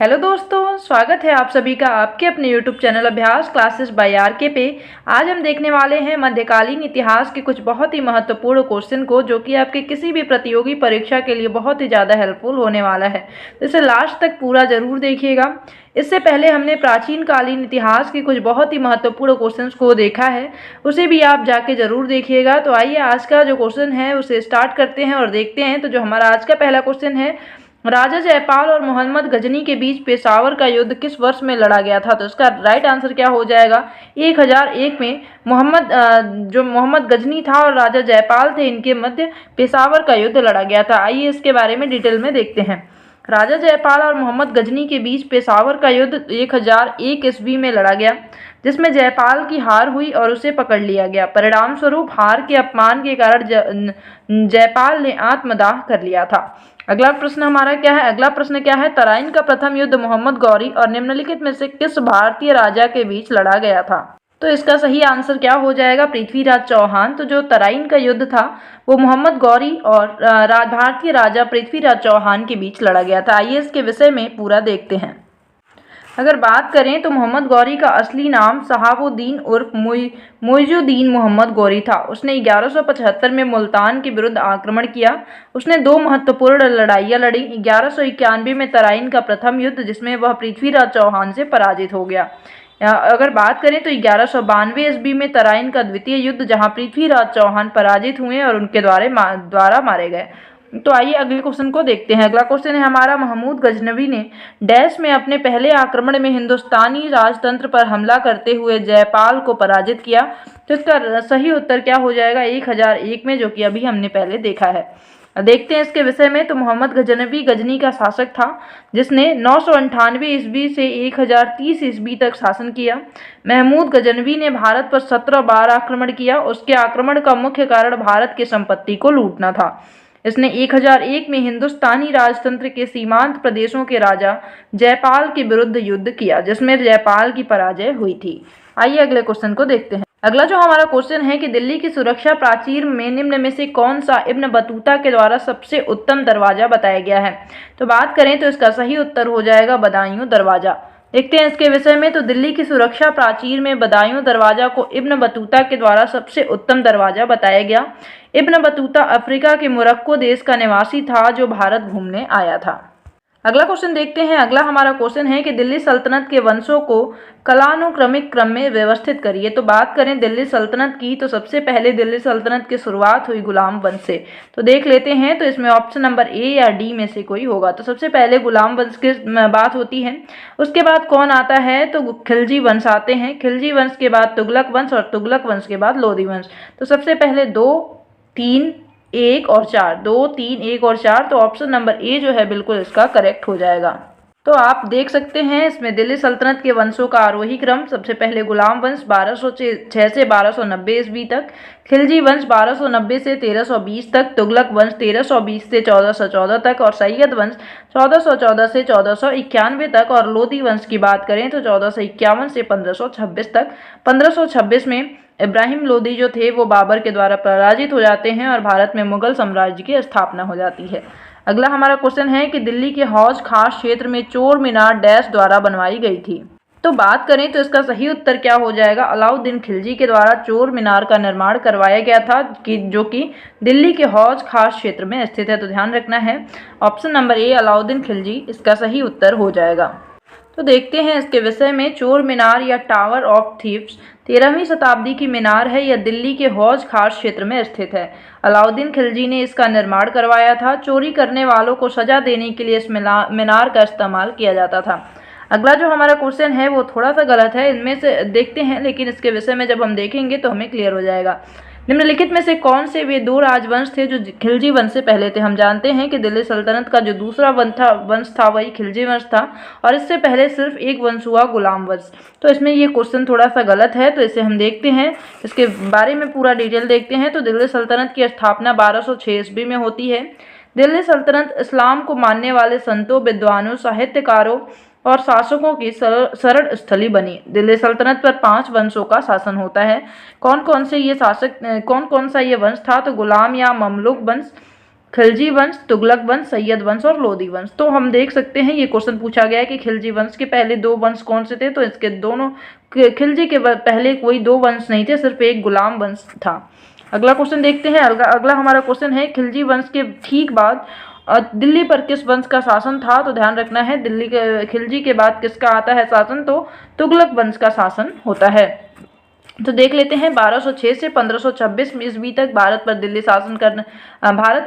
Hello दोस्तों, स्वागत है आप सभी का आपके अपने यूट्यूब चैनल अभ्यास क्लासेस बाय आरके पे। आज हम देखने वाले हैं मध्यकालीन इतिहास के कुछ बहुत ही महत्वपूर्ण क्वेश्चन को, जो कि आपके किसी भी प्रतियोगी परीक्षा के लिए बहुत ही ज़्यादा हेल्पफुल होने वाला है। तो इसे लास्ट तक पूरा जरूर देखिएगा। इससे पहले हमने प्राचीन कालीन इतिहास के कुछ बहुत ही महत्वपूर्ण क्वेश्चंस को देखा है, उसे भी आप जाके जरूर देखिएगा। तो आइए आज का जो क्वेश्चन है उसे स्टार्ट करते हैं और देखते हैं। तो जो हमारा आज का पहला क्वेश्चन है, राजा जयपाल और मोहम्मद गजनी के बीच पेशावर का युद्ध किस वर्ष में लड़ा गया था? तो इसका राइट आंसर क्या हो जाएगा? 1001 में मोहम्मद गजनी था और राजा जयपाल थे, इनके मध्य पेशावर का युद्ध लड़ा गया था। आइए इसके बारे में डिटेल में देखते हैं। राजा जयपाल और मोहम्मद गजनी के बीच पेशावर का युद्ध 1001 ईस्वी में लड़ा गया, जिसमें जयपाल की हार हुई और उसे पकड़ लिया गया। परिणाम स्वरूप हार के अपमान के कारण जयपाल ने आत्मदाह कर लिया था। अगला प्रश्न हमारा क्या है? अगला प्रश्न क्या है? तराइन का प्रथम युद्ध मोहम्मद गौरी और निम्नलिखित में से किस भारतीय राजा के बीच लड़ा गया था? तो इसका सही आंसर क्या हो जाएगा? पृथ्वीराज चौहान। तो जो तराइन का युद्ध था वो मोहम्मद गौरी और भारतीय राजा पृथ्वीराज चौहान के बीच लड़ा गया था। आइए इसके विषय में पूरा देखते हैं। अगर बात करें तो मोहम्मद गौरी का असली नाम सहाबुद्दीन उर्फ मुइजुद्दीन मोहम्मद गौरी था। उसने 1175 में मुल्तान के विरुद्ध आक्रमण किया। उसने दो महत्वपूर्ण लड़ाइयाँ लड़ी। 1191 में तराइन का प्रथम युद्ध, जिसमें वह पृथ्वीराज चौहान से पराजित हो गया। अगर बात करें तो 1192 ईस्वी में तराइन का द्वितीय युद्ध, जहां पृथ्वीराज चौहान पराजित हुए और उनके द्वारा मारे गए। तो आइए अगले क्वेश्चन को देखते हैं। अगला क्वेश्चन है हमारा, महमूद गजनवी ने डैश में अपने पहले आक्रमण में हिंदुस्तानी राजतंत्र पर हमला करते हुए जयपाल को पराजित किया। तो इसका सही उत्तर क्या हो जाएगा? 1001 में, जो कि अभी हमने पहले देखा है। देखते हैं इसके विषय में। तो मोहम्मद गजनवी गजनी का शासक था, जिसने 998 ईस्वी से 1030 ईस्वी तक शासन किया। महमूद गजनवी ने भारत पर 17 बार आक्रमण किया। उसके आक्रमण का मुख्य कारण भारत की संपत्ति को लूटना था। इसने 1001 में हिंदुस्तानी राजतंत्र के सीमांत प्रदेशों के राजा जयपाल के विरुद्ध युद्ध किया, जिसमें जयपाल की पराजय हुई थी। आइए अगले क्वेश्चन को देखते हैं। अगला जो हमारा क्वेश्चन है कि दिल्ली की सुरक्षा प्राचीर में निम्न में से कौन सा इब्न बतूता के द्वारा सबसे उत्तम दरवाजा बताया गया है? तो बात करें तो इसका सही उत्तर हो जाएगा बदायूं दरवाजा। देखते हैं इसके विषय में। तो दिल्ली की सुरक्षा प्राचीर में बदायूं दरवाजा को इब्न बतूता के द्वारा सबसे उत्तम दरवाजा बताया गया। इब्न बतूता अफ्रीका के मोरक्को देश का निवासी था, जो भारत घूमने आया था। अगला क्वेश्चन देखते हैं। अगला हमारा क्वेश्चन है कि दिल्ली सल्तनत के वंशों को कालानुक्रमिक क्रम में व्यवस्थित करिए। तो बात करें दिल्ली सल्तनत की, तो सबसे पहले दिल्ली सल्तनत की शुरुआत हुई गुलाम वंश से। तो देख लेते हैं। तो इसमें ऑप्शन नंबर ए या डी में से कोई होगा। तो सबसे पहले गुलाम वंश की बात होती है। उसके बाद कौन आता है? तो खिलजी वंश आते हैं। खिलजी वंश के बाद तुगलक वंश और तुगलक वंश के बाद लोधी वंश। तो सबसे पहले 2, 3, 1 और 4, 2, 3, 1 और 4। तो ऑप्शन नंबर ए जो है बिल्कुल इसका करेक्ट हो जाएगा। तो आप देख सकते हैं इसमें दिल्ली सल्तनत के वंशों का आरोही क्रम। सबसे पहले गुलाम वंश 1206 से 1290 ईस्वी तक, खिलजी वंश 1290 से 1320 तक, तुगलक वंश 1320 से 1414 तक और सैयद वंश 1414 से 1491 तक। और लोधी वंश की बात करें तो 1451 से 1526 तक। 1526 में इब्राहिम लोदी जो थे वो बाबर के द्वारा पराजित हो जाते हैं और भारत में मुगल साम्राज्य की स्थापना हो जाती है। अगला हमारा क्वेश्चन है कि दिल्ली के हौज खास क्षेत्र में चोर मीनार डैश द्वारा बनवाई गई थी। तो बात करें तो इसका सही उत्तर क्या हो जाएगा? अलाउद्दीन खिलजी के द्वारा चोर मीनार का निर्माण करवाया गया था, जो कि दिल्ली के हौज खास क्षेत्र में स्थित है। तो ध्यान रखना है, option number A Alauddin Khilji इसका सही उत्तर हो जाएगा। तो देखते हैं इसके विषय में। चोर मीनार या टावर ऑफ थीव्स 13वीं शताब्दी की मीनार है। यह दिल्ली के हौज खास क्षेत्र में स्थित है। अलाउद्दीन खिलजी ने इसका निर्माण करवाया था। चोरी करने वालों को सजा देने के लिए इस मीनार का इस्तेमाल किया जाता था। अगला जो हमारा क्वेश्चन है वो थोड़ा सा गलत है, इनमें से देखते हैं, लेकिन इसके विषय में जब हम देखेंगे तो हमें क्लियर हो जाएगा। निम्नलिखित में से कौन से वे दो राजवंश थे जो खिलजी वंश से पहले थे? हम जानते हैं कि दिल्ली सल्तनत का जो दूसरा वंश था वही खिलजी वंश था, और इससे पहले सिर्फ एक वंश हुआ गुलाम वंश। तो इसमें ये क्वेश्चन थोड़ा सा गलत है, तो इसे हम देखते हैं, इसके बारे में पूरा डिटेल देखते हैं। तो दिल्ली सल्तनत की स्थापना 1206 ईस्वी में होती है। दिल्ली सल्तनत इस्लाम को मानने वाले संतों, विद्वानों, साहित्यकारों और शासकों की शरण स्थली बनी। दिल्ली सल्तनत पर 5 वंशों का शासन होता है। कौन कौन सा ये वंश था? तो गुलाम या ममलुक वंश, खिलजी वंश, तुगलक वंश, सैयद वंश और लोदी वंश। तो हम देख सकते हैं ये क्वेश्चन पूछा गया है कि खिलजी वंश के पहले 2 वंश कौन से थे, तो इसके दोनों खिलजी के पहले कोई 2 वंश नहीं थे, सिर्फ एक गुलाम वंश था। अगला क्वेश्चन देखते हैं। अगला हमारा क्वेश्चन है खिलजी वंश के ठीक बाद दिल्ली पर किस वंश का शासन था, तो ध्यान रखना है दिल्ली के खिलजी के बाद किसका आता है शासन, तो तुगलक वंश का शासन होता है। तो देख लेते हैं 1206 से 1526 ईस्वी तक भारत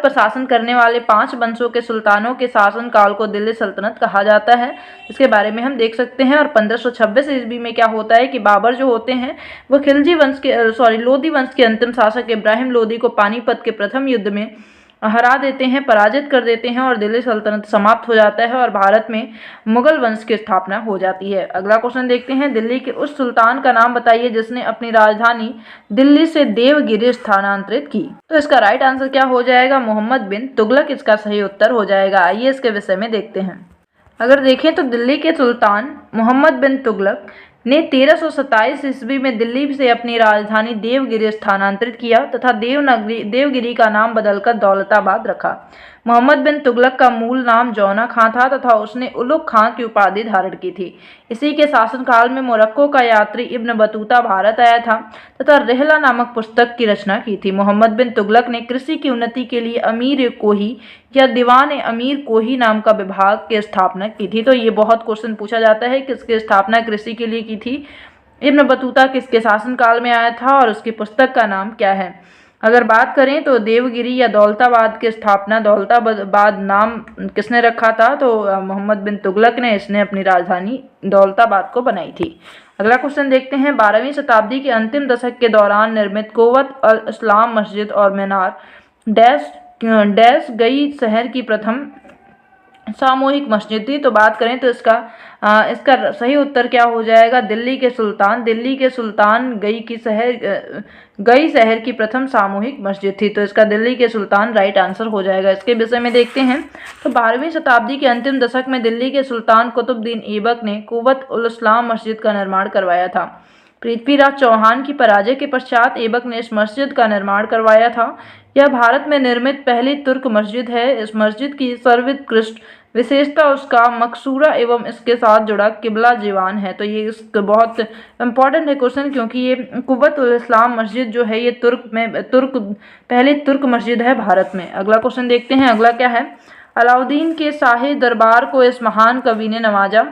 पर शासन करने वाले 5 वंशों के सुल्तानों के शासन काल को दिल्ली सल्तनत कहा जाता है। इसके बारे में हम देख सकते हैं। और 1526 ईस्वी में क्या होता है कि बाबर जो होते हैं वो लोदी वंश के अंतिम शासक इब्राहिम लोदी को पानीपत के प्रथम युद्ध में हरा देते हैं, पराजित कर देते हैं और दिल्ली सल्तनत समाप्त हो जाता है और भारत में मुगल वंश की स्थापना हो जाती है। अगला क्वेश्चन देखते हैं। दिल्ली के उस सुल्तान का नाम बताइए जिसने अपनी राजधानी दिल्ली से देवगिरी स्थानांतरित की। तो इसका राइट आंसर क्या हो जाएगा, मोहम्मद बिन तुगलक इसका सही उत्तर हो जाएगा। आइए इसके विषय में देखते हैं। अगर देखें तो दिल्ली के सुल्तान मोहम्मद बिन तुगलक ने 1327 ईस्वी में दिल्ली से अपनी राजधानी देवगिरी स्थानांतरित किया तथा देवगिरी का नाम बदलकर दौलताबाद रखा। मोहम्मद बिन तुगलक का मूल नाम जौना खां था तथा उसने उलुग खां की उपाधि धारण की थी। इसी के शासनकाल में मोरक्को का यात्री इब्न बतूता भारत आया था तथा रिहला नामक पुस्तक की रचना की थी। मोहम्मद बिन तुगलक ने कृषि की उन्नति के लिए अमीर कोही या दीवान अमीर कोही नाम का विभाग की स्थापना की थी। तो ये बहुत क्वेश्चन पूछा जाता है किसकी स्थापना कृषि के लिए की थी। इब्न बतूता किसके शासनकाल में आया था और उसकी पुस्तक का नाम क्या है। अगर बात करें तो देवगिरी या दौलताबाद की स्थापना दौलताबाद नाम किसने रखा था, तो मोहम्मद बिन तुगलक ने इसने अपनी राजधानी दौलताबाद को बनाई थी। अगला क्वेश्चन देखते हैं। 12वीं शताब्दी के अंतिम दशक के दौरान निर्मित कुव्वत अल इस्लाम मस्जिद और मीनार डैश गई शहर की प्रथम सामूहिक मस्जिद थी। तो बात करें तो इसका सही उत्तर क्या हो जाएगा, दिल्ली के सुल्तान गई शहर की प्रथम सामूहिक मस्जिद थी। तो इसका दिल्ली के सुल्तान राइट आंसर हो जाएगा। इसके विषय में देखते हैं। तो 12वीं शताब्दी के अंतिम दशक में दिल्ली के सुल्तान कुतुबुद्दीन ऐबक ने कुव्वत उल इस्लाम मस्जिद का निर्माण करवाया था। पृथ्वीराज चौहान की पराजय के पश्चात ऐबक ने इस मस्जिद का निर्माण करवाया था। यह भारत में निर्मित पहली तुर्क मस्जिद है। इस मस्जिद की सर्वोत्कृष्ट विशेषता उसका मकसूरा एवं इसके साथ जुड़ा किबला जीवान है। तो ये बहुत इंपॉर्टेंट है क्वेश्चन, क्योंकि ये कुव्वत उल इस्लाम मस्जिद जो है ये पहली तुर्क मस्जिद है भारत में। अगला क्वेश्चन देखते हैं। अगला क्या है, अलाउद्दीन के शाही दरबार को इस महान कवि ने नवाजा।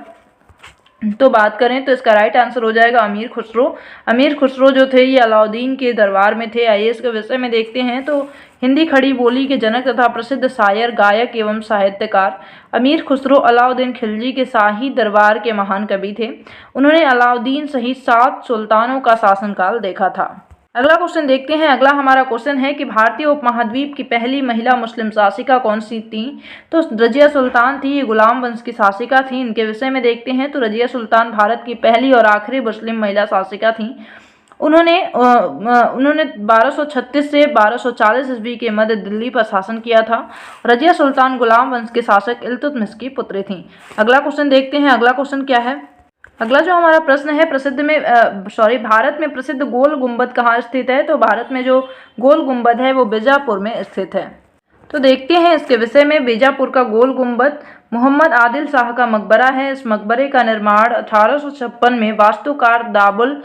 तो बात करें तो इसका राइट आंसर हो जाएगा अमीर खुसरो। अमीर खुसरो जो थे ये अलाउद्दीन के दरबार में थे। आइए इसके विषय में देखते हैं। तो हिंदी खड़ी बोली के जनक तथा प्रसिद्ध शायर, गायक एवं साहित्यकार अमीर खुसरो अलाउद्दीन खिलजी के शाही दरबार के महान कवि थे। उन्होंने अलाउद्दीन सहित 7 सुल्तानों का शासनकाल देखा था। अगला क्वेश्चन देखते हैं। अगला हमारा क्वेश्चन है कि भारतीय उपमहाद्वीप की पहली महिला मुस्लिम शासिका कौन सी थी, तो रजिया सुल्तान थी। ये गुलाम वंश की शासिका थी। इनके विषय में देखते हैं। तो रजिया सुल्तान भारत की पहली और आखिरी मुस्लिम महिला शासिका थी। उन्होंने 1236 से 1240 ईस्वी के मध्य दिल्ली पर शासन किया था। रजिया सुल्तान गुलाम वंश के शासक इल्तुतमिश की पुत्री थी। अगला क्वेश्चन देखते हैं। अगला क्वेश्चन क्या है, अगला जो हमारा प्रश्न है भारत में प्रसिद्ध गोल गुंबद कहाँ स्थित है। तो भारत में जो गोल गुंबद है वो बीजापुर में स्थित है। तो देखते हैं इसके विषय में। बीजापुर का गोल गुंबद मोहम्मद आदिल शाह का मकबरा है। इस मकबरे का निर्माण 1856 में वास्तुकार दाबुल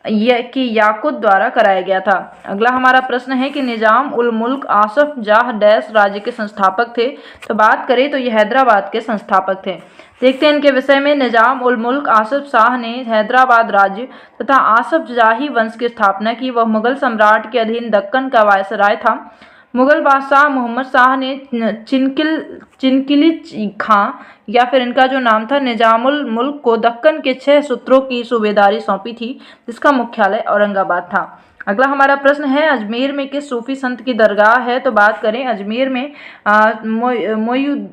की याकुत द्वारा कराया गया था। अगला हमारा प्रश्न है कि निजाम उल मुल्क आसफ जाह डैश राज्य के संस्थापक थे। तो बात करें तो ये हैदराबाद के संस्थापक थे। देखते हैं इनके विषय में। निजाम उल मुल्क आसफ शाह ने हैदराबाद राज्य तथा आसफ जाही वंश की स्थापना की। वह मुगल सम्राट के अधीन दक्कन का वायसराय था। मुगल बादशाह मोहम्मद शाह ने चिनकिली खां या फिर इनका जो नाम था निजामुल मुल्क को दक्कन के 6 सूत्रों की सूबेदारी सौंपी थी, जिसका मुख्यालय औरंगाबाद था। अगला हमारा प्रश्न है अजमेर में किस सूफी संत की दरगाह है। तो बात करें अजमेर में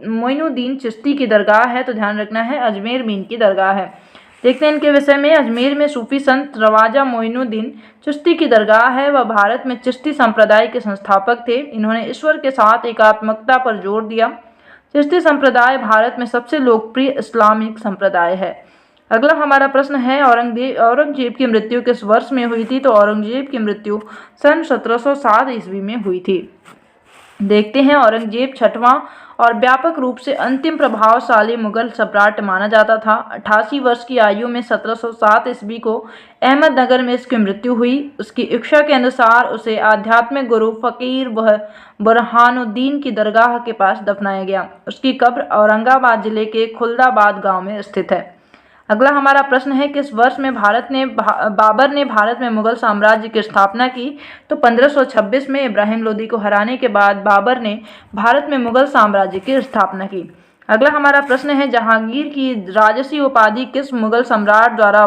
मोइनुद्दीन चिश्ती की दरगाह है। तो ध्यान रखना है अजमेर में इनकी दरगाह है। देखते हैं इनके विषय में। अजमेर में सूफी संत रवाजा मोइनुद्दीन चिश्ती की दरगाह है। वह भारत में चिश्ती संप्रदाय के संस्थापक थे। इन्होंने ईश्वर के साथ एकात्मकता पर जोर दिया। चिश्ती संप्रदाय भारत में सबसे लोकप्रिय इस्लामिक संप्रदाय है। अगला हमारा प्रश्न है औरंगजेब की मृत्यु किस वर्ष में हुई थी। तो औरंगजेब की मृत्यु सन 1707 ईस्वी में हुई थी। देखते हैं, औरंगजेब छठवां और व्यापक रूप से अंतिम प्रभावशाली मुगल सम्राट माना जाता था। 88 वर्ष की आयु में 1707 ईस्वी को अहमदनगर में इसकी मृत्यु हुई। उसकी इच्छा के अनुसार उसे आध्यात्मिक गुरु फ़कीर बुरहानुद्दीन की दरगाह के पास दफनाया गया। उसकी कब्र औरंगाबाद जिले के खुलदाबाद गांव में स्थित है। अगला हमारा प्रश्न है, किस वर्ष में बाबर ने भारत में मुगल साम्राज्य की स्थापना की? तो 1526 में इब्राहिम लोदी को हराने के बाद बाबर ने भारत में मुगल साम्राज्य की स्थापना की। अगला हमारा प्रश्न है, जहांगीर की राजसी उपाधि किस मुगल सम्राट द्वारा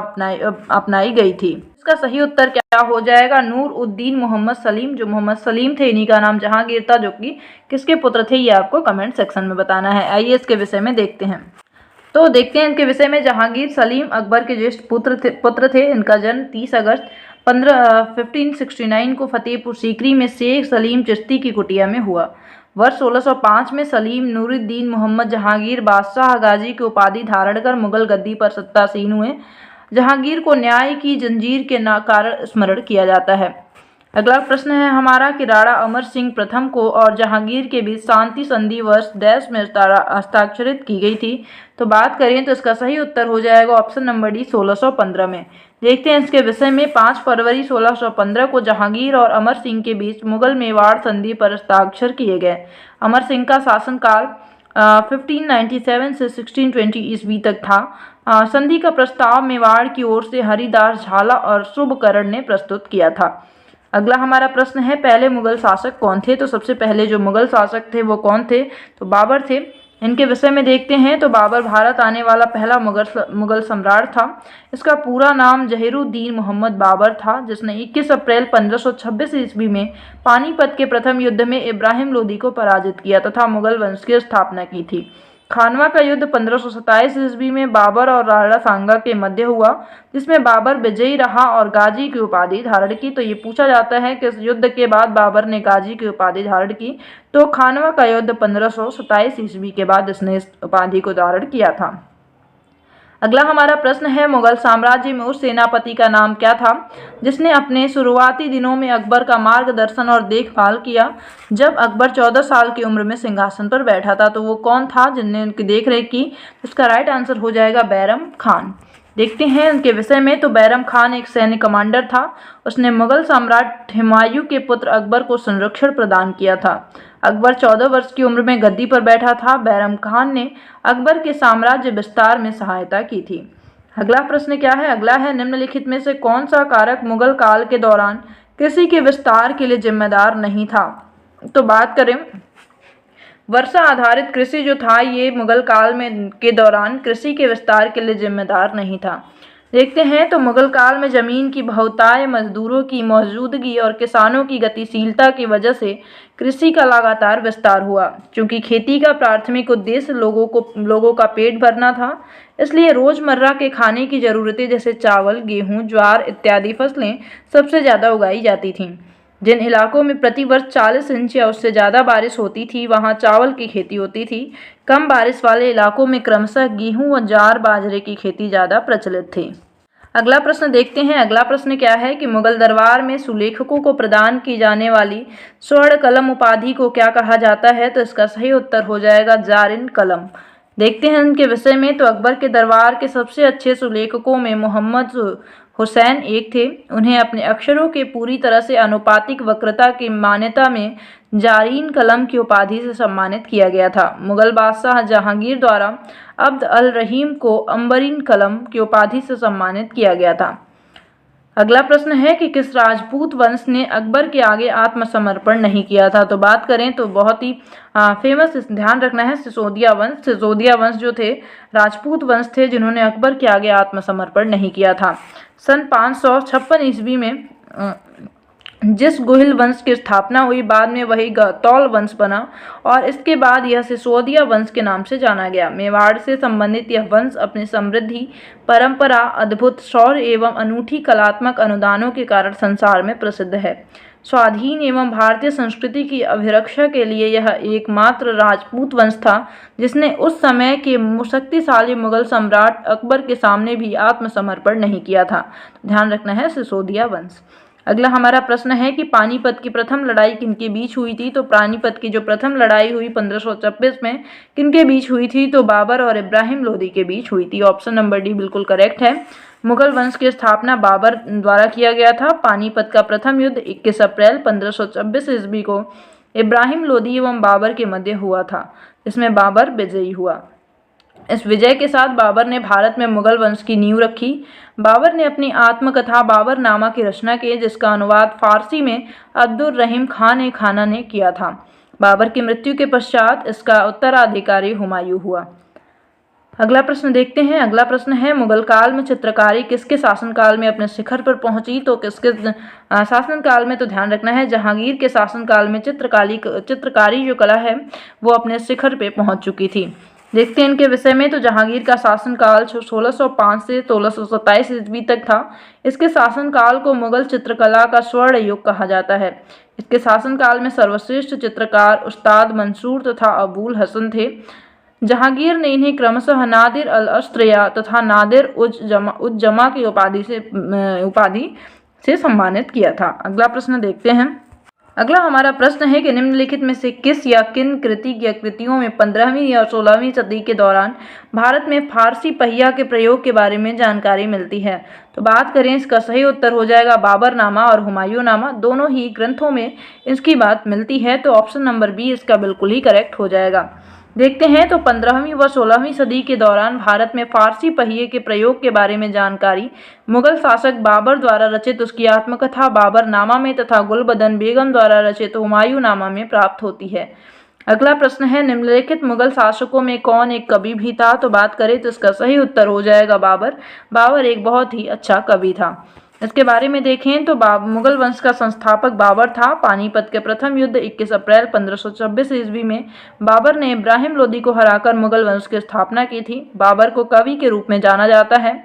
अपनाई गई थी? इसका सही उत्तर क्या हो जाएगा? नूर उद्दीन मोहम्मद सलीम। जो मोहम्मद सलीम थे, इन्हीं का नाम जहांगीर था, जो कि किसके पुत्र थे, ये आपको कमेंट सेक्शन में बताना है। आइए इसके विषय में देखते हैं। तो देखते हैं इनके विषय में। जहांगीर सलीम अकबर के ज्येष्ठ पुत्र थे। इनका जन्म 30 अगस्त 1569 को फतेहपुर सीकरी में शेख सलीम चिश्ती की कुटिया में हुआ। वर्ष 1605 में सलीम नूरुद्दीन मोहम्मद जहांगीर बादशाह गाजी की उपाधि धारण कर मुगल गद्दी पर सत्तासीन हुए। जहांगीर को न्याय की जंजीर के कारण स्मरण किया जाता है। अगला प्रश्न है हमारा कि राणा अमर सिंह प्रथम को और जहांगीर के बीच शांति संधि वर्ष डैश में हस्ताक्षरित की गई थी? तो बात करें तो इसका सही उत्तर हो जाएगा ऑप्शन नंबर डी 1615 में। देखते हैं इसके विषय में। 5 फरवरी 1615 को जहांगीर और अमर सिंह के बीच मुगल मेवाड़ संधि पर हस्ताक्षर किए गए। अमर सिंह का शासनकाल 1597 से 1620 ईस्वी तक था। संधि का प्रस्ताव मेवाड़ की ओर से हरिदास झाला और शुभकरण ने प्रस्तुत किया था। अगला हमारा प्रश्न है, पहले मुगल शासक कौन थे? तो सबसे पहले जो मुगल शासक थे वो कौन थे? तो बाबर थे। इनके विषय में देखते हैं। तो बाबर भारत आने वाला पहला मुगल सम्राट था। इसका पूरा नाम जहीरुद्दीन मोहम्मद बाबर था, जिसने 21 अप्रैल 1526 ईस्वी में पानीपत के प्रथम युद्ध में इब्राहिम लोदी को पराजित किया तथा मुगल वंश की स्थापना की थी। खानवा का युद्ध 1527 ईस्वी में बाबर और राणा सांगा के मध्य हुआ, जिसमें बाबर विजयी रहा और गाजी की उपाधि धारण की। तो ये पूछा जाता है कि इस युद्ध के बाद बाबर ने गाजी की उपाधि धारण की। तो खानवा का युद्ध 1527 ईस्वी के बाद इसने इस उपाधि को धारण किया था। अगला हमारा प्रश्न है, मुगल साम्राज्य में उस सेनापति का नाम क्या था जिसने अपने शुरुआती दिनों में अकबर का मार्गदर्शन और देखभाल किया? जब अकबर 14 साल की उम्र में सिंहासन पर बैठा था, तो वो कौन था जिनने उनकी देखरेख की? इसका राइट आंसर हो जाएगा बैरम खान। देखते हैं उनके विषय में। तो बैरम खान एक सैन्य कमांडर था। उसने मुगल सम्राट हुमायूं के पुत्र अकबर को संरक्षण प्रदान किया था। अकबर 14 वर्ष की उम्र में गद्दी पर बैठा था। बैरम खान ने अकबर के साम्राज्य विस्तार में सहायता की थी। अगला प्रश्न क्या है? अगला है, निम्नलिखित में से कौन सा कारक मुगल काल के दौरान कृषि के विस्तार के लिए जिम्मेदार नहीं था? तो बात करें, वर्षा आधारित कृषि जो था, ये मुगल काल में के दौरान कृषि के विस्तार के लिए जिम्मेदार नहीं था। देखते हैं। तो मुगल काल में जमीन की बहुतायत, मजदूरों की मौजूदगी और किसानों की गतिशीलता की वजह से कृषि का लगातार विस्तार हुआ। चूंकि खेती का प्राथमिक उद्देश्य लोगों का पेट भरना था, इसलिए रोजमर्रा के खाने की जरूरतें जैसे चावल, गेहूं, ज्वार इत्यादि फसलें सबसे ज़्यादा उगाई जाती थीं। जिन इलाकों में प्रतिवर्ष 40 इंच या उससे ज़्यादा बारिश होती थी, वहाँ चावल की खेती होती थी। कम बारिश वाले इलाकों में क्रमशः गेहूं व ज्वार बाजरे की खेती ज़्यादा प्रचलित थी। अगला प्रश्न देखते हैं। अगला प्रश्न क्या है कि मुगल दरबार में सुलेखकों को प्रदान की जाने वाली स्वर्ण कलम उपाधि को क्या कहा जाता है? तो इसका सही उत्तर हो जाएगा जारिन कलम। देखते हैं इनके विषय में। तो अकबर के दरबार के सबसे अच्छे सुलेखकों में मोहम्मद हुसैन एक थे। उन्हें अपने अक्षरों के पूरी तरह से आनुपातिक वक्रता की मान्यता में जारीन कलम की उपाधि से सम्मानित किया गया था। मुगल बादशाह जहांगीर द्वारा अब्द अल रहीम को अंबरीन कलम की उपाधि से सम्मानित किया गया था। अगला प्रश्न है कि किस राजपूत वंश ने अकबर के आगे आत्मसमर्पण नहीं किया था? तो बात करें तो बहुत ही फेमस, ध्यान रखना है, सिसोदिया वंश। सिसोदिया वंश जो थे राजपूत वंश थे जिन्होंने अकबर के आगे आत्मसमर्पण नहीं किया था। सन 556 ईस्वी में जिस गुहिल वंश की स्थापना हुई, बाद में वही गौतौल वंश बना और इसके बाद यह सिसोदिया वंश के नाम से जाना गया। मेवाड़ से संबंधित यह वंश अपनी समृद्धि, परंपरा, अद्भुत शौर्य एवं अनूठी कलात्मक अनुदानों के कारण संसार में प्रसिद्ध है। स्वाधीन एवं भारतीय संस्कृति की अभिरक्षा के लिए यह एकमात्र राजपूत वंश था जिसने उस समय के शक्तिशाली मुगल सम्राट अकबर के सामने भी आत्मसमर्पण नहीं किया था। ध्यान रखना है, सिसोदिया वंश। अगला हमारा प्रश्न है कि पानीपत की प्रथम लड़ाई किनके बीच हुई थी। तो पानीपत की जो प्रथम लड़ाई हुई 1526 में किनके बीच हुई थी। तो बाबर और इब्राहिम लोदी के बीच हुई थी। ऑप्शन नंबर डी बिल्कुल करेक्ट है। मुगल वंश की स्थापना बाबर द्वारा किया गया था। पानीपत का प्रथम युद्ध 21 अप्रैल 1526 ईस्वी को इब्राहिम लोदी एवं बाबर के मध्य हुआ था, इसमें बाबर विजयी हुआ। इस विजय के साथ बाबर ने भारत में मुगल वंश की नींव रखी। बाबर ने अपनी आत्मकथा बाबरनामा की रचना की, जिसका अनुवाद फारसी में अब्दुल रहीम खान ए खाना ने किया था। बाबर की मृत्यु के पश्चात इसका उत्तराधिकारी हुमायूं हुआ। अगला प्रश्न देखते हैं। अगला प्रश्न है, मुगल काल में चित्रकारी किसके शासनकाल में अपने शिखर पर पहुंची। तो किसके शासनकाल में, तो ध्यान रखना है जहांगीर के शासनकाल में चित्रकारी जो कला है वो अपने शिखर पे पहुंच चुकी थी। देखते हैं इनके विषय में। तो जहांगीर का शासनकाल 1605 से 1627 ईस्वी तक था। इसके शासनकाल को मुगल चित्रकला का स्वर्ण युग कहा जाता है। इसके शासनकाल में सर्वश्रेष्ठ चित्रकार उस्ताद मंसूर तथा अबुल हसन थे। जहांगीर ने इन्हें क्रमशः नादिर अल अस्त्रिया तथा नादिर उज जमा की उपाधि से सम्मानित किया था। अगला प्रश्न देखते हैं। अगला हमारा प्रश्न है कि निम्नलिखित में से किस या किन कृति या कृतियों में 15वीं या 16वीं सदी के दौरान भारत में फारसी पहिया के प्रयोग के बारे में जानकारी मिलती है। तो बात करें, इसका सही उत्तर हो जाएगा बाबरनामा और हुमायूंनामा। दोनों ही ग्रंथों में इसकी बात मिलती है, तो ऑप्शन नंबर बी इसका बिल्कुल ही करेक्ट हो जाएगा। देखते हैं। तो 15वीं व 16वीं सदी के दौरान भारत में फारसी पहिए के प्रयोग के बारे में जानकारी मुगल शासक बाबर द्वारा रचित उसकी आत्मकथा बाबरनामा में तथा गुलबदन बेगम द्वारा रचित हुमायूंनामा में प्राप्त होती है। अगला प्रश्न है, निम्नलिखित मुगल शासकों में कौन एक कवि भी था। तो बात करें तो इसका सही उत्तर हो जाएगा बाबर। बाबर एक बहुत ही अच्छा कवि था। इसके बारे में देखें तो मुगल वंश का संस्थापक बाबर था। पानीपत के प्रथम युद्ध 21 अप्रैल 1526 ईस्वी में बाबर ने इब्राहिम लोदी को हराकर मुगल वंश की स्थापना की थी। बाबर को कवि के रूप में जाना जाता है।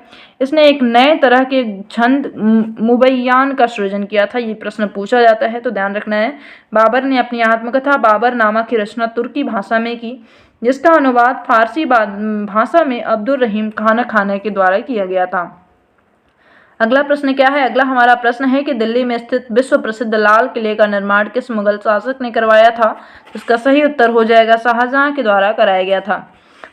इसने एक नए तरह के छंद मुबैयान का सृजन किया था। ये प्रश्न पूछा जाता है, तो ध्यान रखना है। बाबर ने अपनी आत्मकथा बाबरनामा की रचना तुर्की भाषा में की, जिसका अनुवाद फारसी भाषा में अब्दुल रहीम खान के द्वारा किया गया था। अगला प्रश्न क्या है। अगला हमारा प्रश्न है कि दिल्ली में स्थित विश्व प्रसिद्ध लाल किले का निर्माण किस मुगल शासक ने करवाया था। इसका सही उत्तर हो जाएगा शाहजहां के द्वारा कराया गया था।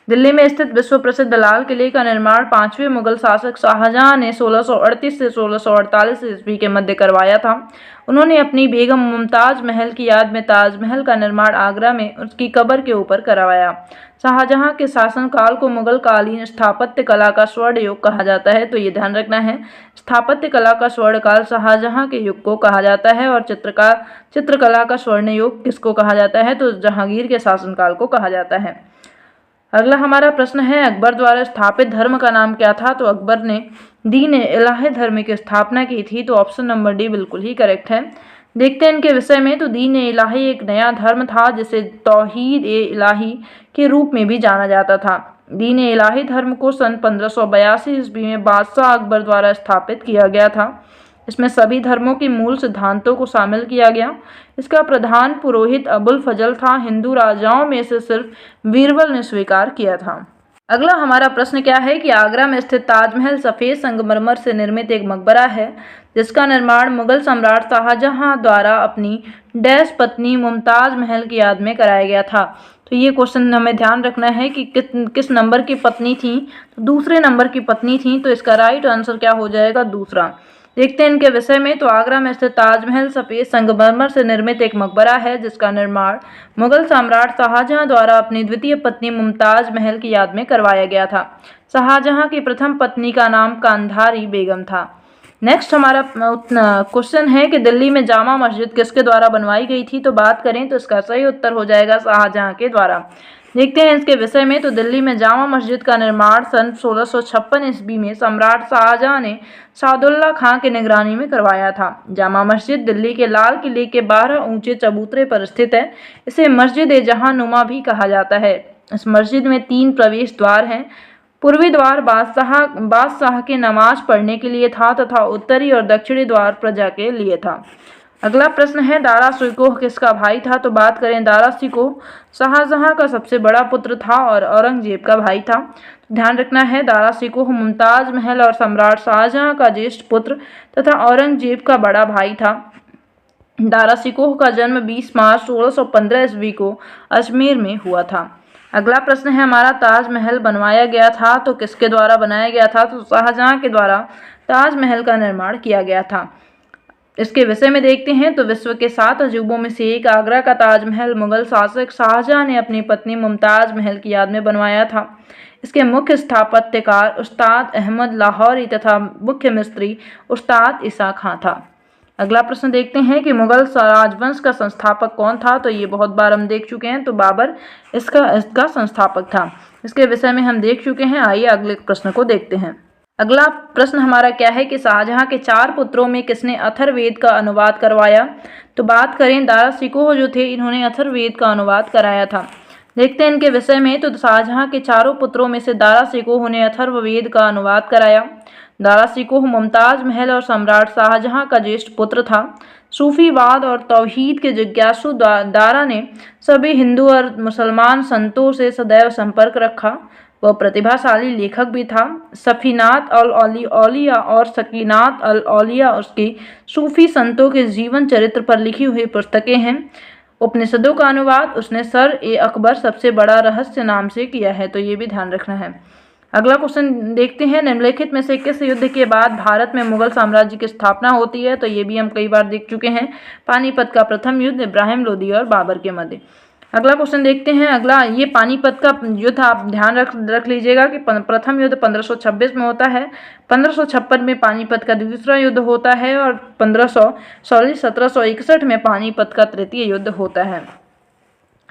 दिल्ली में स्थित विश्व प्रसिद्ध लाल किले का निर्माण 5वें मुगल शासक शाहजहां ने 1638 से 1648 ईस्वी के मध्य करवाया था। उन्होंने अपनी बेगम मुमताज महल की याद में ताजमहल का निर्माण आगरा में उसकी कब्र के ऊपर करवाया। शाहजहां के शासनकाल को मुगल कालीन स्थापत्य कला का स्वर्ण युग कहा जाता है, तो ये ध्यान रखना है। स्थापत्य कला का स्वर्ण काल शाहजहां के युग को कहा जाता है और चित्रकला का स्वर्ण युग किसको कहा जाता है, तो जहांगीर के शासनकाल को कहा जाता है। अगला हमारा प्रश्न है, अकबर द्वारा स्थापित धर्म का नाम क्या था। तो अकबर ने दीन ए इलाही धर्म की स्थापना की थी, तो ऑप्शन नंबर डी बिल्कुल ही करेक्ट है। देखते हैं इनके विषय में। तो दीन ए इलाही एक नया धर्म था जिसे तौहीद ए इलाही के रूप में भी जाना जाता था। दीन ए इलाही धर्म को सन 1582 ईस्वी में बादशाह अकबर द्वारा स्थापित किया गया था। इसमें सभी धर्मों के मूल सिद्धांतों को शामिल किया गया। इसका प्रधान पुरोहित अबुल फजल था। हिंदू राजाओं में से सिर्फ बीरबल ने स्वीकार किया था। अगला हमारा प्रश्न क्या है कि आगरा में स्थित ताजमहल सफ़ेद संगमरमर से निर्मित एक मकबरा है, जिसका निर्माण मुगल सम्राट शाहजहां द्वारा अपनी डैश पत्नी मुमताज महल की याद में कराया गया था। तो ये क्वेश्चन हमें ध्यान रखना है कि किस नंबर की पत्नी थी। तो दूसरे नंबर की पत्नी थी, तो इसका राइट आंसर क्या हो जाएगा, दूसरा। देखते हैं इनके विषय में। तो आगरा में स्थित ताजमहल सफ़ेद संगमरमर से निर्मित एक मकबरा है, जिसका निर्माण मुगल सम्राट शाहजहां द्वारा अपनी द्वितीय पत्नी मुमताज महल की याद में करवाया गया था। शाहजहां की प्रथम पत्नी का नाम कांधारी बेगम था। नेक्स्ट हमारा क्वेश्चन है कि दिल्ली में जामा मस्जिद किसके द्वारा बनवाई गई थी। तो बात करें तो इसका सही उत्तर हो जाएगा शाहजहां के द्वारा। देखते हैं इसके विषय में। तो दिल्ली में जामा मस्जिद का निर्माण सन 1656 ईस्वी में सम्राट शाहजहां ने सादुल्ला खां की निगरानी में करवाया था। जामा मस्जिद दिल्ली के लाल किले के 12 ऊंचे चबूतरे पर स्थित है। इसे मस्जिद ए जहां नुमा भी कहा जाता है। इस मस्जिद में 3 प्रवेश द्वार हैं। पूर्वी द्वार बादशाह के नमाज पढ़ने के लिए था तथा उत्तरी और दक्षिणी द्वार प्रजा के लिए था। अगला प्रश्न है दारा शिकोह किसका भाई था? तो बात करें दारा शिकोह शाहजहां का सबसे बड़ा पुत्र था और औरंगजेब का भाई था। ध्यान रखना है दारा शिकोह मुमताज महल और सम्राट शाहजहां का ज्येष्ठ पुत्र तथा औरंगजेब का बड़ा भाई था। दारा शिकोह का जन्म 20 मार्च 1615 ईस्वी को अजमेर में हुआ था। अगला प्रश्न है हमारा ताजमहल बनवाया गया था तो किसके द्वारा बनाया गया था? तो शाहजहां के द्वारा ताजमहल का निर्माण किया गया था। इसके विषय में देखते हैं तो विश्व के 7 अजूबों में से एक आगरा का ताजमहल मुगल शासक शाहजहां ने अपनी पत्नी मुमताज महल की याद में बनवाया था। इसके मुख्य स्थापत्यकार उस्ताद अहमद लाहौरी तथा मुख्य मिस्त्री उस्ताद ईसा खां था। अगला प्रश्न देखते हैं कि मुगल राजवंश का संस्थापक कौन था? तो ये बहुत बार हम देख चुके हैं, तो बाबर इसका संस्थापक था। इसके विषय में हम देख चुके हैं। आइए अगले प्रश्न को देखते हैं। अगला प्रश्न हमारा क्या है कि शाहजहां के 4 पुत्रों में किसने अथर्ववेद का अनुवाद करवाया? तो बात करें दारा शिकोह जो थे इन्होंने अथर्ववेद का अनुवाद कराया था। देखते हैं इनके विषय में। तो शाहजहां के 4 पुत्रों में से दारा शिकोह ने अथर्ववेद का अनुवाद कराया। दारा शिकोह मुमताज महल और सम्राट शाहजहां का ज्येष्ठ पुत्र था। सूफीवाद और तौहीद के जिज्ञासु दारा ने सभी हिंदू और मुसलमान संतों से सदैव संपर्क रखा। वह प्रतिभाशाली लेखक भी था। सफीनात अल औलिया और सकीनात अल औलिया उसके सूफी संतों के जीवन चरित्र पर लिखी हुई पुस्तकें हैं। उपनिषदों का अनुवाद उसने सर ए अकबर सबसे बड़ा रहस्य नाम से किया है, तो ये भी ध्यान रखना है। अगला क्वेश्चन देखते हैं निम्नलिखित में से किस युद्ध के बाद भारत में मुगल साम्राज्य की स्थापना होती है? तो ये भी हम कई बार देख चुके हैं। पानीपत का प्रथम युद्ध इब्राहिम लोदी और बाबर के मध्य। अगला क्वेश्चन देखते हैं। अगला ये पानीपत का युद्ध आप ध्यान रख लीजिएगा कि प्रथम युद्ध 1526 में होता है। 1556 में पानीपत का दूसरा युद्ध होता है और 1761 में पानीपत का तृतीय युद्ध होता है।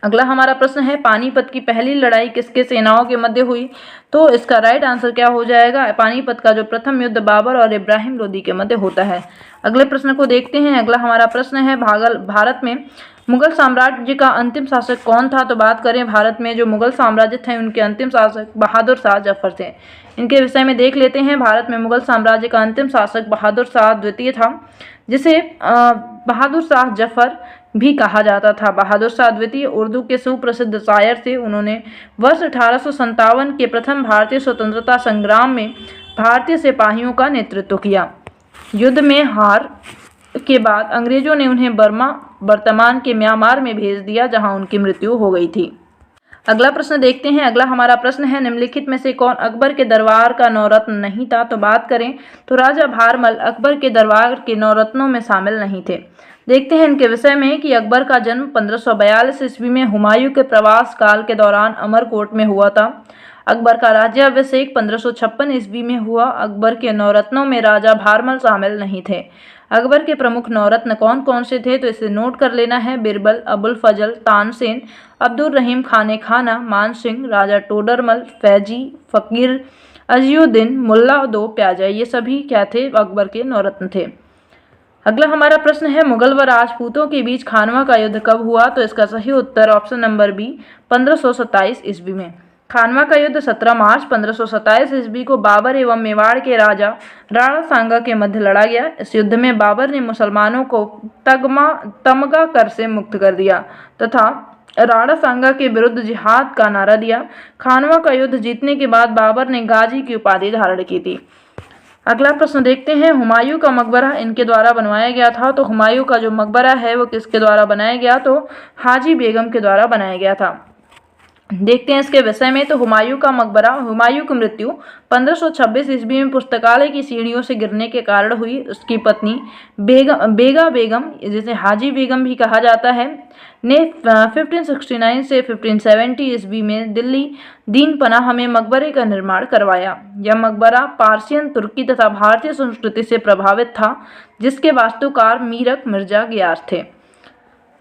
अगला हमारा प्रश्न है पानीपत की पहली लड़ाई किसके सेनाओं के मध्य हुई? तो इसका राइट आंसर क्या हो जाएगा? पानीपत का जो प्रथम युद्ध बाबर और इब्राहिम लोदी के मध्य होता है। अगले प्रश्न को देखते हैं। अगला हमारा प्रश्न है भारत में मुगल साम्राज्य का अंतिम शासक कौन था? तो बात करें भारत में जो मुगल साम्राज्य थे उनके अंतिम शासक बहादुर शाह जफर थे। इनके विषय में देख लेते हैं। भारत में मुगल साम्राज्य का अंतिम शासक बहादुर शाह द्वितीय था, जिसे बहादुर शाह जफर भी कहा जाता था। बहादुर शाह द्वितीय उर्दू के सुप्रसिद्ध शायर थे। उन्होंने वर्ष 1857 के प्रथम भारतीय स्वतंत्रता संग्राम में भारतीय सिपाहियों का नेतृत्व किया। युद्ध में हार के बाद अंग्रेजों ने उन्हें बर्मा वर्तमान के म्यांमार में भेज दिया, जहां उनकी मृत्यु हो गई थी। अगला प्रश्न देखते हैं। अगला हमारा प्रश्न है निम्नलिखित में से कौन अकबर के दरबार का नौरत्न नहीं था? तो बात करें तो राजा भारमल अकबर के दरबार के नौरत्नों में शामिल नहीं थे। देखते हैं इनके विषय में कि अकबर का जन्म 1542 ईस्वी में हुमायूं के प्रवास काल के दौरान अमरकोट में हुआ था। अकबर का राज्याभिषेक 1556 ईस्वी में हुआ। अकबर के नौरत्नों में राजा भारमल शामिल नहीं थे। अकबर के प्रमुख नौरत्न कौन कौन से थे? तो इसे नोट कर लेना है। बिरबल, अबुल फजल, तानसेन, अब्दुल रहीम खाने खाना, मान सिंह, राजा टोडरमल, फैजी, फकीर अजीउद्दीन, मुल्ला दो प्याजा, ये सभी क्या थे? अकबर के नौरत्न थे। अगला हमारा प्रश्न है मुगल व राजपूतों के बीच खानवा का युद्ध कब हुआ? तो इसका सही उत्तर ऑप्शन नंबर बी 1527 ईस्वी में। खानवा का युद्ध 17 मार्च 1527 ईस्वी को बाबर एवं मेवाड़ के राजा राणा सांगा के मध्य लड़ा गया। इस युद्ध में बाबर ने मुसलमानों को तमगा कर से मुक्त कर दिया तथा राणा सांगा के विरुद्ध जिहाद का नारा दिया। खानवा का युद्ध जीतने के बाद बाबर ने गाजी की उपाधि धारण की थी। अगला प्रश्न देखते हैं। हुमायूं का मकबरा इनके द्वारा बनवाया गया था। तो हुमायूं का जो मकबरा है वो किसके द्वारा बनाया गया? तो हाजी बेगम के द्वारा बनाया गया था। देखते हैं इसके विषय में। तो हुमायूं का मकबरा, हुमायूं की मृत्यु 1526 ईस्वी में पुस्तकालय की सीढ़ियों से गिरने के कारण हुई। उसकी पत्नी बेगा बेगम, जिसे हाजी बेगम भी कहा जाता है, ने 1569 से 1570 ईस्वी में दिल्ली दीन पनाह में मकबरे का निर्माण करवाया। यह मकबरा पार्सियन, तुर्की तथा भारतीय संस्कृति से प्रभावित था, जिसके वास्तुकार मीरक मिर्जा गियास थे।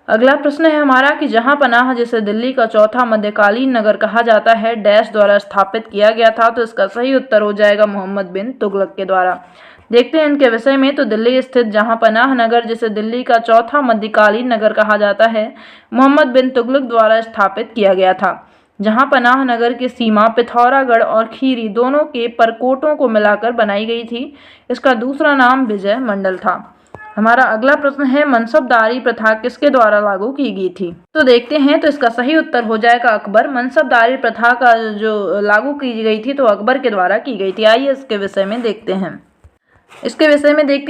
अगला प्रश्न है हमारा कि जहां पनाह, जिसे दिल्ली का चौथा मध्यकालीन नगर कहा जाता है, डैश द्वारा स्थापित किया गया था। तो इसका सही उत्तर हो जाएगा मोहम्मद बिन तुगलक के द्वारा। देखते हैं इनके विषय में। तो दिल्ली स्थित जहां पनाह नगर, जिसे दिल्ली का चौथा मध्यकालीन नगर कहा जाता है, मोहम्मद बिन तुगलक द्वारा स्थापित किया गया था। जहां पनाह नगर की सीमा पिथौरागढ़ और खीरी दोनों के परकोटों को मिलाकर बनाई गई थी। इसका दूसरा नाम विजय मंडल था। हमारा अगला प्रश्न है मनसबदारी प्रथा किसके द्वारा लागू की गई थी। तो देखते हैं, तो इसका सही उत्तर हो जाएगा अकबर। मनसबदारी प्रथा का जो लागू की गई थी तो अकबर के द्वारा की गई थी। आइए इसके विषय में देखते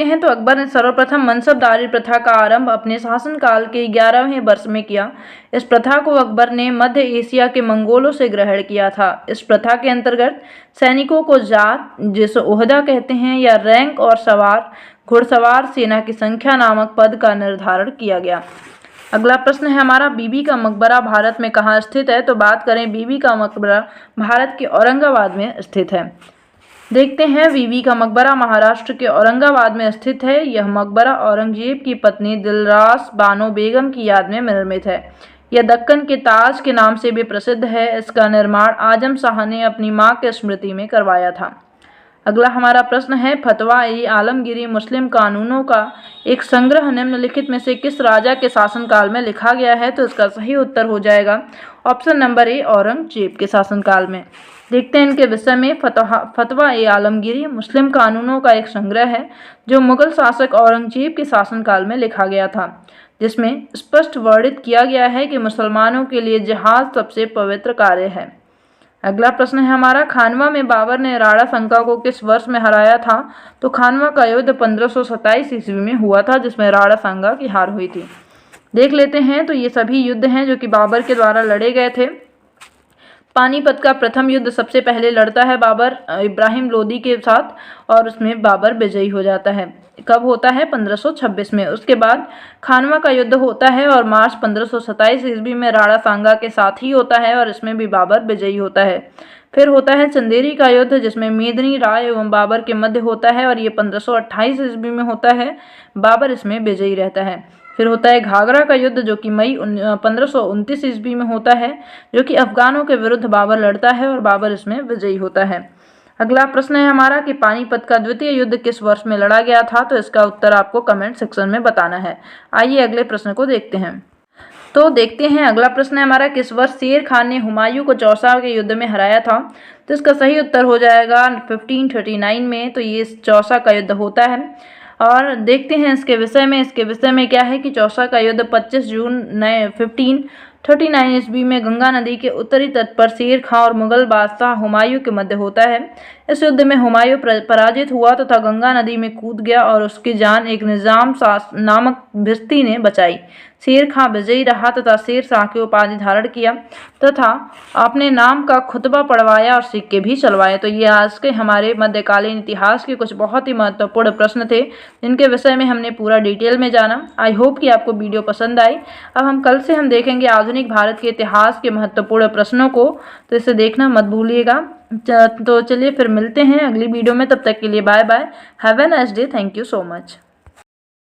हैं। तो अकबर ने सर्वप्रथम मनसबदारी प्रथा का आरंभ अपने शासनकाल के 11वें वर्ष में किया। इस प्रथा को अकबर ने मध्य एशिया के मंगोलों से ग्रहण किया था। इस प्रथा के अंतर्गत सैनिकों को जात, जिसे ओहदा कहते हैं, या रैंक और सवार घुड़सवार सेना की संख्या नामक पद का निर्धारण किया गया। अगला प्रश्न है हमारा, बीबी का मकबरा भारत में कहाँ स्थित है। तो बात करें, बीबी का मकबरा भारत के औरंगाबाद में स्थित है। देखते हैं, बीबी का मकबरा महाराष्ट्र के औरंगाबाद में स्थित है। यह मकबरा औरंगजेब की पत्नी दिलरास बानो बेगम की याद में निर्मित है। यह दक्कन के ताज के नाम से भी प्रसिद्ध है। इसका निर्माण आजम शाह ने अपनी मां के स्मृति में करवाया था। अगला हमारा प्रश्न है, फतवा-ए-आलमगीरी मुस्लिम कानूनों का एक संग्रह निम्नलिखित में से किस राजा के शासनकाल में लिखा गया है। तो इसका सही उत्तर हो जाएगा ऑप्शन नंबर ए, औरंगजेब के शासनकाल में। देखते हैं इनके विषय में। फतवा-ए-आलमगीरी मुस्लिम कानूनों का एक संग्रह है जो मुगल शासक औरंगजेब के शासनकाल में लिखा गया था, जिसमें स्पष्ट वर्णित किया गया है कि मुसलमानों के लिए जिहाद सबसे पवित्र कार्य है। अगला प्रश्न है हमारा, खानवा में बाबर ने राणा सांगा को किस वर्ष में हराया था। तो खानवा का युद्ध 1527 ईस्वी में हुआ था, जिसमें राणा सांगा की हार हुई थी। देख लेते हैं, तो ये सभी युद्ध हैं जो कि बाबर के द्वारा लड़े गए थे। पानीपत का प्रथम युद्ध सबसे पहले लड़ता है बाबर इब्राहिम लोदी के साथ, और उसमें बाबर विजयी हो जाता है। कब होता है? 1526 में। उसके बाद खानवा का युद्ध होता है और मार्च 1527 ईस्वी में राणा सांगा के साथ ही होता है, और इसमें भी बाबर विजयी होता है। फिर होता है चंदेरी का युद्ध, जिसमें मेदिनी राय एवं बाबर के मध्य होता है, और ये 1528 ईस्वी में होता है। बाबर इसमें विजयी रहता है। फिर होता है घाघरा का युद्ध, जो कि मई 1529 ईस्वी में होता है, जो कि अफगानों के विरुद्ध बाबर लड़ता है और बाबर इसमें विजयी होता है। अगला प्रश्न है हमारा कि पानीपत का द्वितीय युद्ध किस वर्ष में लड़ा गया था। तो इसका उत्तर आपको कमेंट सेक्शन में बताना है। आइए अगले प्रश्न को देखते हैं। तो देखते हैं, अगला प्रश्न है हमारा, किस वर्ष शेर खान ने हुमायूं को चौसा के युद्ध में हराया था। तो इसका सही उत्तर हो जाएगा 1539 में। तो ये चौसा का युद्ध होता है। और देखते हैं इसके विषय में क्या है कि चौसा का युद्ध 25 जून 1539 ईस्वी में गंगा नदी के उत्तरी तट पर शेर खां और मुगल बादशाह हुमायूं के मध्य होता है। इस युद्ध में हुमायूं पराजित हुआ तथा गंगा नदी में कूद गया और उसकी जान एक निजाम नामक भिस्ती ने बचाई। शेर खां विजयी रहा तथा शेर शाह की उपाधि धारण किया तथा अपने नाम का खुतबा पढ़वाया और सिक्के भी चलवाए। तो ये आज के हमारे मध्यकालीन इतिहास के कुछ बहुत ही महत्वपूर्ण प्रश्न थे, जिनके विषय में हमने पूरा डिटेल में जाना। आई होप कि आपको वीडियो पसंद आई। अब हम कल से देखेंगे आधुनिक भारत के इतिहास के महत्वपूर्ण प्रश्नों को, तो इसे देखना मत भूलिएगा। तो चलिए फिर मिलते हैं अगली वीडियो में। तब तक के लिए bye bye. Have a nice day. Thank you so much.